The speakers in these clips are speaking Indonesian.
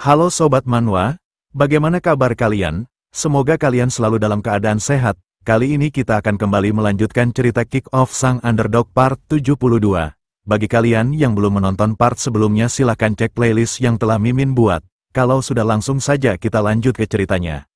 Halo Sobat Manhwa, bagaimana kabar kalian? Semoga kalian selalu dalam keadaan sehat. Kali ini kita akan kembali melanjutkan cerita Kick Off Sang Underdog Part 72. Bagi kalian yang belum menonton part sebelumnya silahkan cek playlist yang telah Mimin buat. Kalau sudah langsung saja kita lanjut ke ceritanya.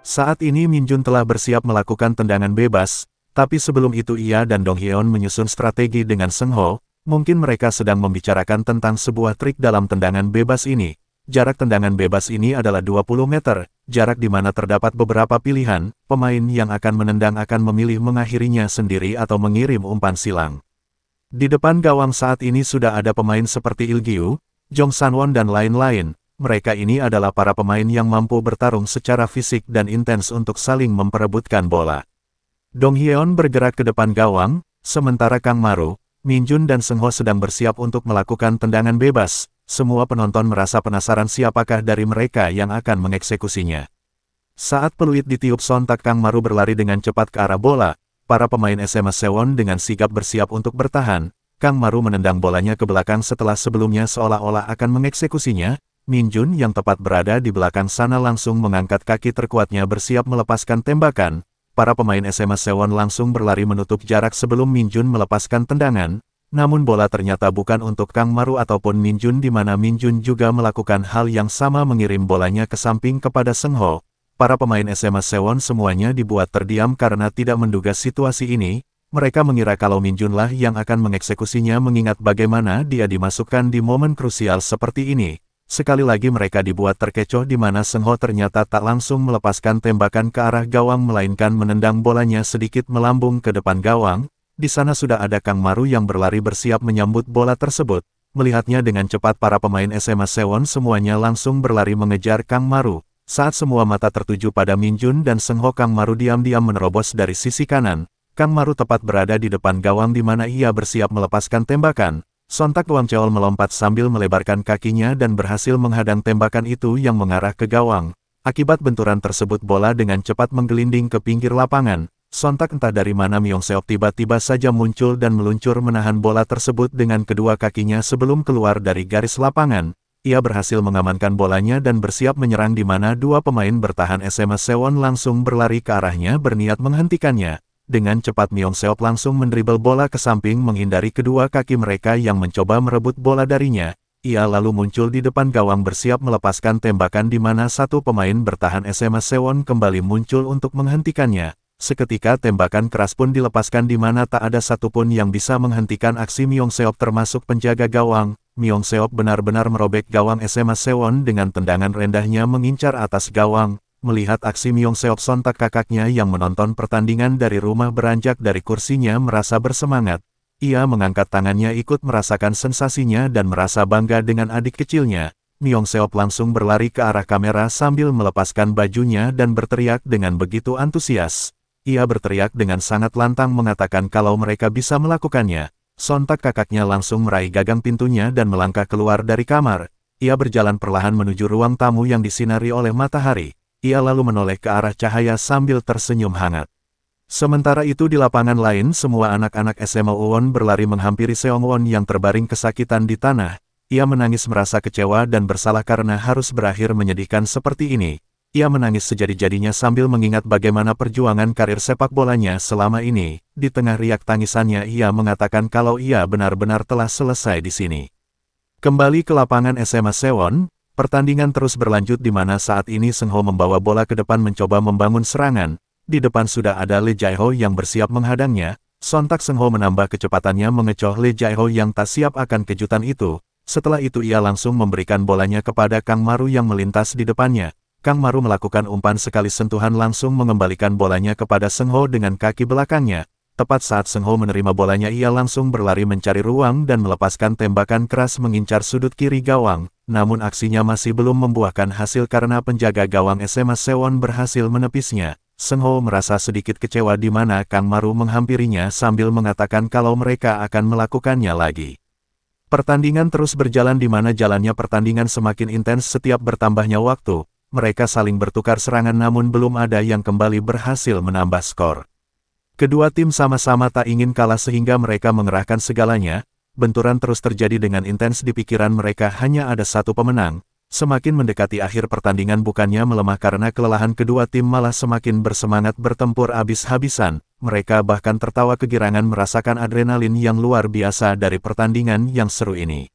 Saat ini Min Jun telah bersiap melakukan tendangan bebas, tapi sebelum itu ia dan Dong Hyeon menyusun strategi dengan Seung Ho. Mungkin mereka sedang membicarakan tentang sebuah trik dalam tendangan bebas ini. Jarak tendangan bebas ini adalah 20 meter, jarak di mana terdapat beberapa pilihan, pemain yang akan menendang akan memilih mengakhirinya sendiri atau mengirim umpan silang. Di depan gawang saat ini sudah ada pemain seperti Il Gyu, Jong Sanwon dan lain-lain. Mereka ini adalah para pemain yang mampu bertarung secara fisik dan intens untuk saling memperebutkan bola. Dong Hyeon bergerak ke depan gawang, sementara Kang Maru, Min Jun dan Seung Ho sedang bersiap untuk melakukan tendangan bebas. Semua penonton merasa penasaran siapakah dari mereka yang akan mengeksekusinya. Saat peluit ditiup sontak Kang Maru berlari dengan cepat ke arah bola. Para pemain SMA Sewon dengan sigap bersiap untuk bertahan. Kang Maru menendang bolanya ke belakang setelah sebelumnya seolah-olah akan mengeksekusinya. Min Jun yang tepat berada di belakang sana langsung mengangkat kaki terkuatnya bersiap melepaskan tembakan. Para pemain SMA Sewon langsung berlari menutup jarak sebelum Min Jun melepaskan tendangan, namun bola ternyata bukan untuk Kang Maru ataupun Min Jun di mana Min Jun juga melakukan hal yang sama mengirim bolanya ke samping kepada Seung Ho. Para pemain SMA Sewon semuanya dibuat terdiam karena tidak menduga situasi ini, mereka mengira kalau Min Jun lah yang akan mengeksekusinya mengingat bagaimana dia dimasukkan di momen krusial seperti ini. Sekali lagi mereka dibuat terkecoh di mana Seung Ho ternyata tak langsung melepaskan tembakan ke arah gawang melainkan menendang bolanya sedikit melambung ke depan gawang. Di sana sudah ada Kang Maru yang berlari bersiap menyambut bola tersebut. Melihatnya dengan cepat para pemain SMA Sewon semuanya langsung berlari mengejar Kang Maru. Saat semua mata tertuju pada Min Jun dan Seung Ho, Kang Maru diam-diam menerobos dari sisi kanan. Kang Maru tepat berada di depan gawang di mana ia bersiap melepaskan tembakan. Sontak Wang Cheol melompat sambil melebarkan kakinya dan berhasil menghadang tembakan itu yang mengarah ke gawang. Akibat benturan tersebut bola dengan cepat menggelinding ke pinggir lapangan. Sontak entah dari mana Myung Seok tiba-tiba saja muncul dan meluncur menahan bola tersebut dengan kedua kakinya sebelum keluar dari garis lapangan. Ia berhasil mengamankan bolanya dan bersiap menyerang di mana dua pemain bertahan SMA Sewon langsung berlari ke arahnya berniat menghentikannya. Dengan cepat Myung Seok langsung mendribel bola ke samping menghindari kedua kaki mereka yang mencoba merebut bola darinya. Ia lalu muncul di depan gawang bersiap melepaskan tembakan di mana satu pemain bertahan SMA Sewon kembali muncul untuk menghentikannya. Seketika tembakan keras pun dilepaskan di mana tak ada satupun yang bisa menghentikan aksi Myung Seok termasuk penjaga gawang. Myung Seok benar-benar merobek gawang SMA Sewon dengan tendangan rendahnya mengincar atas gawang. Melihat aksi Myung Seok sontak kakaknya yang menonton pertandingan dari rumah beranjak dari kursinya merasa bersemangat. Ia mengangkat tangannya ikut merasakan sensasinya dan merasa bangga dengan adik kecilnya. Myung Seok langsung berlari ke arah kamera sambil melepaskan bajunya dan berteriak dengan begitu antusias. Ia berteriak dengan sangat lantang mengatakan kalau mereka bisa melakukannya. Sontak kakaknya langsung meraih gagang pintunya dan melangkah keluar dari kamar. Ia berjalan perlahan menuju ruang tamu yang disinari oleh matahari. Ia lalu menoleh ke arah cahaya sambil tersenyum hangat. Sementara itu di lapangan lain semua anak-anak SMA Won berlari menghampiri Seong Won yang terbaring kesakitan di tanah. Ia menangis merasa kecewa dan bersalah karena harus berakhir menyedihkan seperti ini. Ia menangis sejadi-jadinya sambil mengingat bagaimana perjuangan karir sepak bolanya selama ini. Di tengah riak tangisannya ia mengatakan kalau ia benar-benar telah selesai di sini. Kembali ke lapangan SMA Sewon. Pertandingan terus berlanjut di mana saat ini Seung Ho membawa bola ke depan mencoba membangun serangan. Di depan sudah ada Lee Jae-ho yang bersiap menghadangnya. Sontak Seung Ho menambah kecepatannya mengecoh Lee Jae-ho yang tak siap akan kejutan itu. Setelah itu ia langsung memberikan bolanya kepada Kang Maru yang melintas di depannya. Kang Maru melakukan umpan sekali sentuhan langsung mengembalikan bolanya kepada Seung Ho dengan kaki belakangnya. Tepat saat Seung Ho menerima bolanya ia langsung berlari mencari ruang dan melepaskan tembakan keras mengincar sudut kiri gawang. Namun aksinya masih belum membuahkan hasil karena penjaga gawang SMA Sewon berhasil menepisnya. Seung Ho merasa sedikit kecewa di mana Kang Maru menghampirinya sambil mengatakan kalau mereka akan melakukannya lagi. Pertandingan terus berjalan di mana jalannya pertandingan semakin intens setiap bertambahnya waktu. Mereka saling bertukar serangan namun belum ada yang kembali berhasil menambah skor. Kedua tim sama-sama tak ingin kalah sehingga mereka mengerahkan segalanya. benturan terus terjadi dengan intens di pikiran mereka hanya ada satu pemenang. Semakin mendekati akhir pertandingan bukannya melemah karena kelelahan kedua tim malah semakin bersemangat bertempur habis-habisan. Mereka bahkan tertawa kegirangan merasakan adrenalin yang luar biasa dari pertandingan yang seru ini.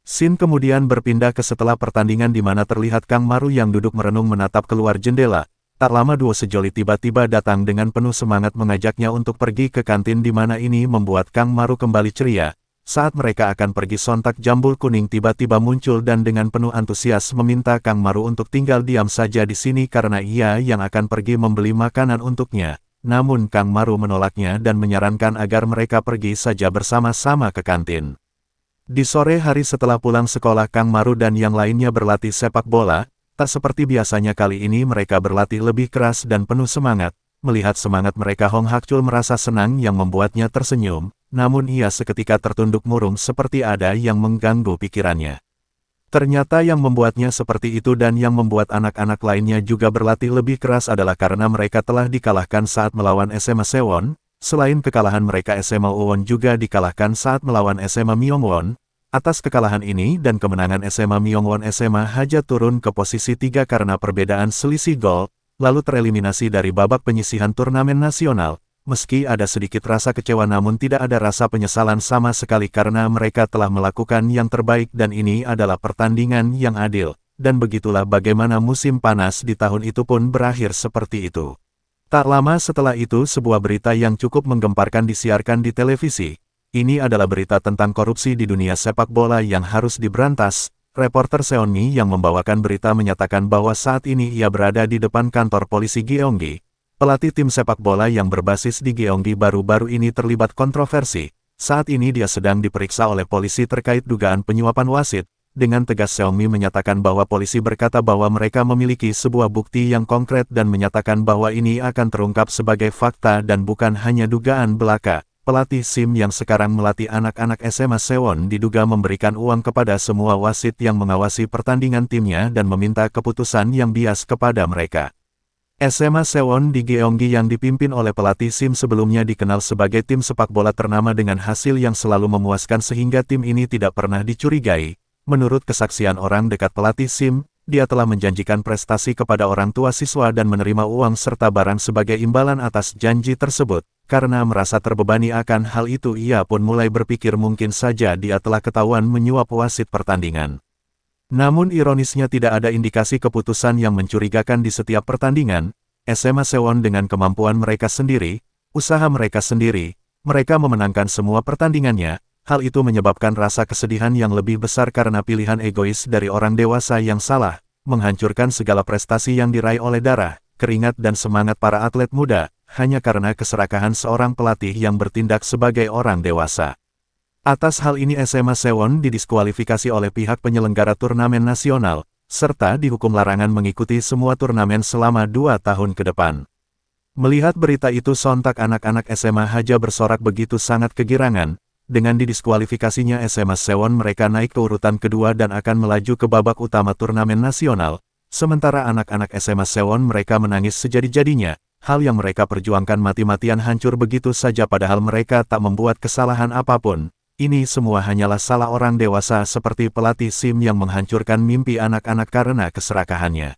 Scene kemudian berpindah ke setelah pertandingan di mana terlihat Kang Maru yang duduk merenung menatap keluar jendela. Tak lama duo sejoli tiba-tiba datang dengan penuh semangat mengajaknya untuk pergi ke kantin di mana ini membuat Kang Maru kembali ceria. Saat mereka akan pergi sontak Jambul Kuning tiba-tiba muncul dan dengan penuh antusias meminta Kang Maru untuk tinggal diam saja di sini karena ia yang akan pergi membeli makanan untuknya. Namun Kang Maru menolaknya dan menyarankan agar mereka pergi saja bersama-sama ke kantin. Di sore hari setelah pulang sekolah Kang Maru dan yang lainnya berlatih sepak bola, tak seperti biasanya kali ini mereka berlatih lebih keras dan penuh semangat. Melihat semangat mereka Hong Hakchul merasa senang yang membuatnya tersenyum. Namun ia seketika tertunduk murung seperti ada yang mengganggu pikirannya. Ternyata yang membuatnya seperti itu dan yang membuat anak-anak lainnya juga berlatih lebih keras adalah karena mereka telah dikalahkan saat melawan SMA Sewon. Selain kekalahan mereka SMA Uwon juga dikalahkan saat melawan SMA Myeongwon. Atas kekalahan ini dan kemenangan SMA Myeongwon SMA Haja turun ke posisi 3 karena perbedaan selisih gol, lalu tereliminasi dari babak penyisihan turnamen nasional. Meski ada sedikit rasa kecewa namun tidak ada rasa penyesalan sama sekali karena mereka telah melakukan yang terbaik dan ini adalah pertandingan yang adil. Dan begitulah bagaimana musim panas di tahun itu pun berakhir seperti itu. Tak lama setelah itu sebuah berita yang cukup menggemparkan disiarkan di televisi. Ini adalah berita tentang korupsi di dunia sepak bola yang harus diberantas. Reporter Seonmi yang membawakan berita menyatakan bahwa saat ini ia berada di depan kantor polisi Gyeonggi. Pelatih tim sepak bola yang berbasis di Gyeonggi baru-baru ini terlibat kontroversi. Saat ini dia sedang diperiksa oleh polisi terkait dugaan penyuapan wasit. Dengan tegas Seonmi menyatakan bahwa polisi berkata bahwa mereka memiliki sebuah bukti yang konkret dan menyatakan bahwa ini akan terungkap sebagai fakta dan bukan hanya dugaan belaka. Pelatih SIM yang sekarang melatih anak-anak SMA Sewon diduga memberikan uang kepada semua wasit yang mengawasi pertandingan timnya dan meminta keputusan yang bias kepada mereka. SMA Sewon di Gyeonggi yang dipimpin oleh pelatih SIM sebelumnya dikenal sebagai tim sepak bola ternama dengan hasil yang selalu memuaskan sehingga tim ini tidak pernah dicurigai. Menurut kesaksian orang dekat pelatih SIM, dia telah menjanjikan prestasi kepada orang tua siswa dan menerima uang serta barang sebagai imbalan atas janji tersebut. Karena merasa terbebani akan hal itu ia pun mulai berpikir mungkin saja dia telah ketahuan menyuap wasit pertandingan. Namun ironisnya tidak ada indikasi keputusan yang mencurigakan di setiap pertandingan. SMA Sewon dengan kemampuan mereka sendiri, usaha mereka sendiri, mereka memenangkan semua pertandingannya. Hal itu menyebabkan rasa kesedihan yang lebih besar karena pilihan egois dari orang dewasa yang salah, menghancurkan segala prestasi yang diraih oleh darah, keringat dan semangat para atlet muda, hanya karena keserakahan seorang pelatih yang bertindak sebagai orang dewasa. Atas hal ini SMA Sewon didiskualifikasi oleh pihak penyelenggara turnamen nasional, serta dihukum larangan mengikuti semua turnamen selama 2 tahun ke depan. Melihat berita itu sontak anak-anak SMA Haja bersorak begitu sangat kegirangan. Dengan didiskualifikasinya SMA Sewon mereka naik ke urutan kedua dan akan melaju ke babak utama turnamen nasional. Sementara anak-anak SMA Sewon mereka menangis sejadi-jadinya. Hal yang mereka perjuangkan mati-matian hancur begitu saja padahal mereka tak membuat kesalahan apapun. Ini semua hanyalah salah orang dewasa seperti pelatih SIM yang menghancurkan mimpi anak-anak karena keserakahannya.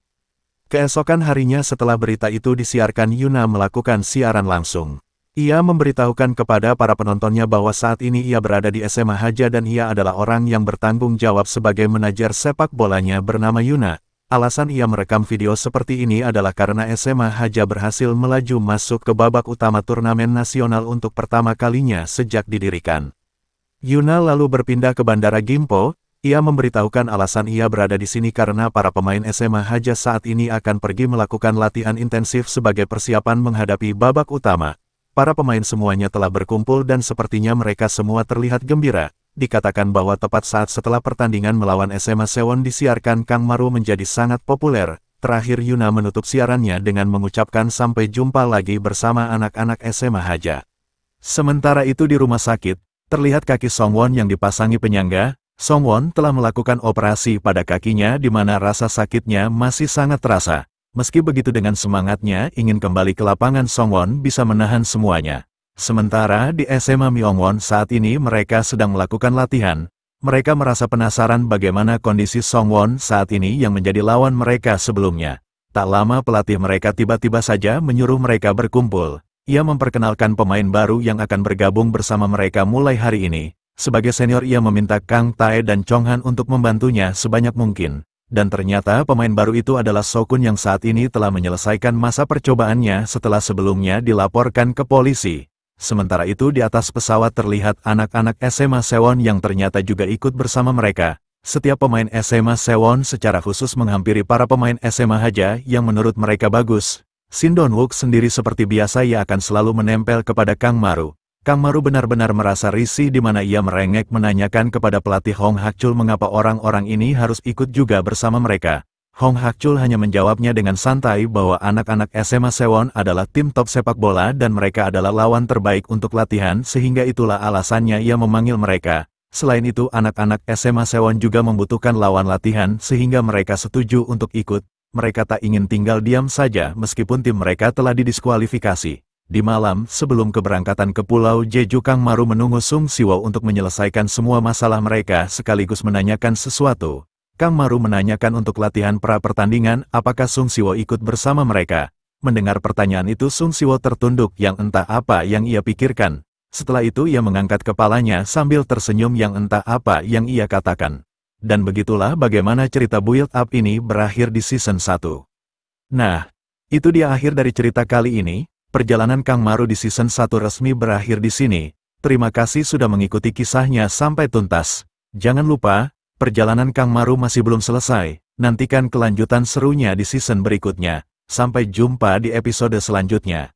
Keesokan harinya setelah berita itu disiarkan Yuna melakukan siaran langsung. Ia memberitahukan kepada para penontonnya bahwa saat ini ia berada di SMA Haja dan ia adalah orang yang bertanggung jawab sebagai manajer sepak bolanya bernama Yuna. Alasan ia merekam video seperti ini adalah karena SMA Haja berhasil melaju masuk ke babak utama turnamen nasional untuk pertama kalinya sejak didirikan. Yuna lalu berpindah ke Bandara Gimpo. Ia memberitahukan alasan ia berada di sini karena para pemain SMA Haja saat ini akan pergi melakukan latihan intensif sebagai persiapan menghadapi babak utama. Para pemain semuanya telah berkumpul dan sepertinya mereka semua terlihat gembira. Dikatakan bahwa tepat saat setelah pertandingan melawan SMA Sewon disiarkan Kang Maru menjadi sangat populer. Terakhir Yuna menutup siarannya dengan mengucapkan sampai jumpa lagi bersama anak-anak SMA Haja. Sementara itu di rumah sakit, terlihat kaki Songwon yang dipasangi penyangga. Songwon telah melakukan operasi pada kakinya di mana rasa sakitnya masih sangat terasa. Meski begitu dengan semangatnya ingin kembali ke lapangan Songwon bisa menahan semuanya. Sementara di SMA Myeongwon saat ini mereka sedang melakukan latihan. Mereka merasa penasaran bagaimana kondisi Songwon saat ini yang menjadi lawan mereka sebelumnya. Tak lama pelatih mereka tiba-tiba saja menyuruh mereka berkumpul. Ia memperkenalkan pemain baru yang akan bergabung bersama mereka mulai hari ini. Sebagai senior ia meminta Kang Tae dan Chong Han untuk membantunya sebanyak mungkin. Dan ternyata pemain baru itu adalah Sokun yang saat ini telah menyelesaikan masa percobaannya setelah sebelumnya dilaporkan ke polisi. Sementara itu di atas pesawat terlihat anak-anak SMA Sewon yang ternyata juga ikut bersama mereka. Setiap pemain SMA Sewon secara khusus menghampiri para pemain SMA Haja yang menurut mereka bagus. Shin Don-wook sendiri seperti biasa ia akan selalu menempel kepada Kang Maru. Kang Maru benar-benar merasa risih di mana ia merengek menanyakan kepada pelatih Hong Hak-chul mengapa orang-orang ini harus ikut juga bersama mereka. Hong Hak-chul hanya menjawabnya dengan santai bahwa anak-anak SMA Sewon adalah tim top sepak bola dan mereka adalah lawan terbaik untuk latihan sehingga itulah alasannya ia memanggil mereka. Selain itu anak-anak SMA Sewon juga membutuhkan lawan latihan sehingga mereka setuju untuk ikut. Mereka tak ingin tinggal diam saja meskipun tim mereka telah didiskualifikasi. Di malam sebelum keberangkatan ke Pulau Jeju Kang Maru menunggu Sung Siwo untuk menyelesaikan semua masalah mereka sekaligus menanyakan sesuatu. Kang Maru menanyakan untuk latihan pra-pertandingan apakah Sung Siwo ikut bersama mereka. Mendengar pertanyaan itu Sung Siwo tertunduk yang entah apa yang ia pikirkan. Setelah itu ia mengangkat kepalanya sambil tersenyum yang entah apa yang ia katakan. Dan begitulah bagaimana cerita build up ini berakhir di season 1. Nah, itu dia akhir dari cerita kali ini. Perjalanan Kang Maru di season 1 resmi berakhir di sini. Terima kasih sudah mengikuti kisahnya sampai tuntas. Jangan lupa, perjalanan Kang Maru masih belum selesai, nantikan kelanjutan serunya di season berikutnya. Sampai jumpa di episode selanjutnya.